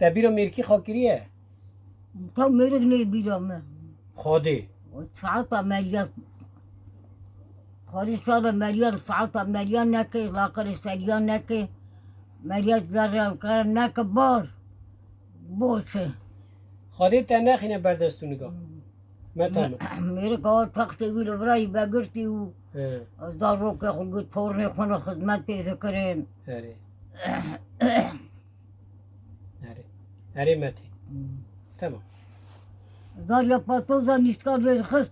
تبیرو میرکی خاکریه تو میرک نی بیرامه خاده ساعتا مليان خالص صار مليان ساعتا مليان نكي لاقر سريان نكي مليان ذرة كرم نك بار بوشه خاده تا نخینه بردستو نگاه متامه میره که تختی ویلو برای بگرتی و دار رو که خود پورنی خونه خدمت پیدا کرن اره اره اره متی تمام دار یا پاتوزا نیستکار بیر خست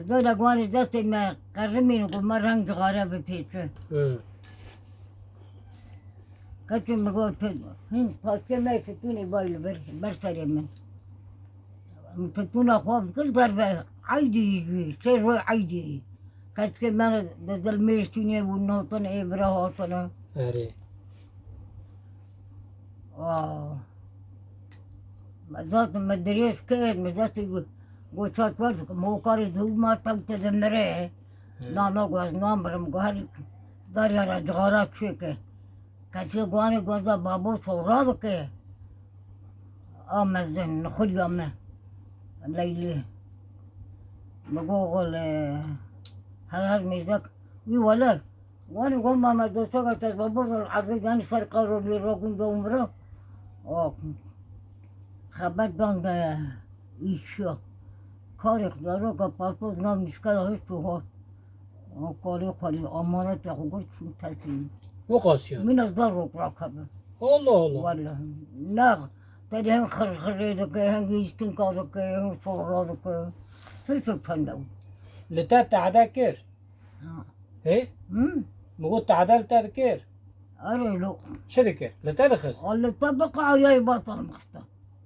دار اگوان دستی ما قرمینو که ما رنگ جغاره بپیچه کچی مگو پاسکه ما فتونی بایل برسری من فتونا خواب کل در به عیدی یجوی سر روی عیدی کچی من دل میرسونی و نوتن ایبره هاتنه اره ذات مدريش كين مزات قوشات ورد مو قاري دو ما تبت دمره نا نقوز نامرم قاري داري رجغارات شيكه كاتي قواني قوزا بابو صورادك مزدن نخل يومه ليلي بقول هل ميزك وي ولد وانا قوم ما دوسوك تبابو العرض يعني سرقارو بيروكم دومرو خبر دان ایشا کاری دارو که پاسپورت نام نشکل هست تو ها کاری خالی امانت حقوق چون تسلیم و قاسیان من از دار رو راکبه الله الله والله نه تری هم خرخره که هم گیستین کار که هم سورا که فلسفه پندو لتا تعدل كير ايه مقول تعدل تذكر اره لو شو ذكر لتا دخس والله طبق عياي بطل مختا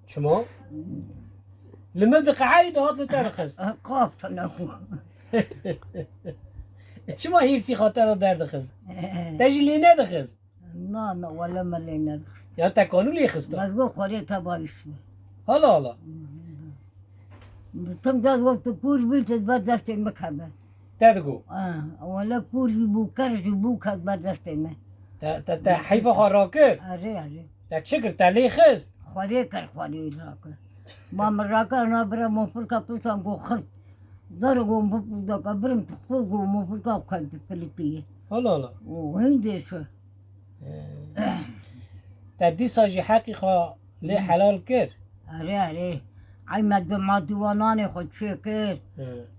شمو لماذا قاعد هاد لتا دخس قافت انا شمو هيرسي خاطر در دخس تجي لي ندخس نه ولا ملينا يا تكونوا لي خستا بس بو خوري تبايش هلا هلا تم جاز وقت كور بيت بعد دستي مكبه تدقو ولا كور بو كرج بو كد بعد دستي ما تا حيفا خراكر اره تا شكر تا لي خست خوري كر خوري راك ما مراكا انا برا مفر كابوسان گو خر دار گو مفر دا كبرم تخفو گو مفر كاب كد فلتيه هلا هلا وهندي شو تا دي ساجي حقيقة لي حلال كر اره عمد بما دواناني خود شكر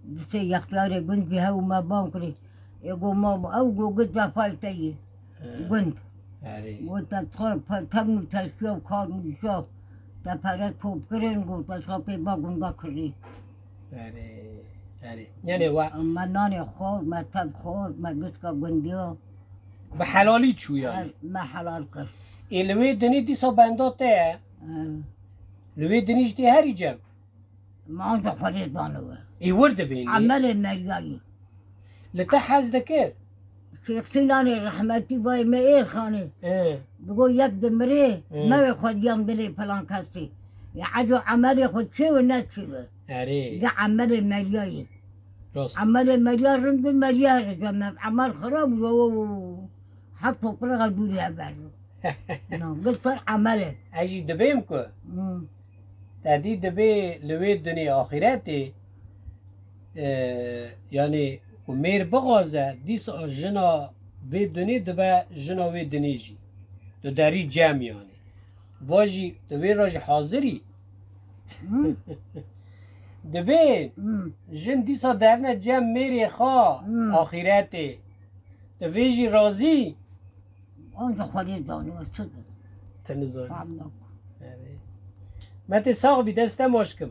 بس يختاري بنت بها وما بانكري يقول ما او جو قد فايتي بنت وتدخل تبني تشوف كارم شوف تفرد خوب كرين قلت تشوفي باقون ذكري يعني ما ناني خور ما تب خور ما قسكا قنديو بحلالي شو يعني ما حلال كر الوي دني دي سو بندوته لوي دنيش دي هاري جم ما انت خريط بانوه اي ورد بيني عمل المرياي لتحز ذكر شيخ سناني رحمتي باي ما ايه خاني بقول يك دمري ما ياخد يوم دلي فلان كاستي يحاجو عمل ياخد شي والناس شي اري ده عمل المرياي راست عمل المرياي رند المرياي جمع عمل خراب حطوا فرغة دولي هبارو قلت عمله اجي دبيمكو تادي دبي لوي الدنيا آخرتي يعني ومير بغازة ديس جنا في الدنيا دبا جنا في الدنيجي دو داري جام يعني واجي دبي راجي حاضري دبي جن ديسا درنا جام ميري خا آخرتي دبيجي راضي انت خريط بانو صدق تنزل ما تساق بدست مشكم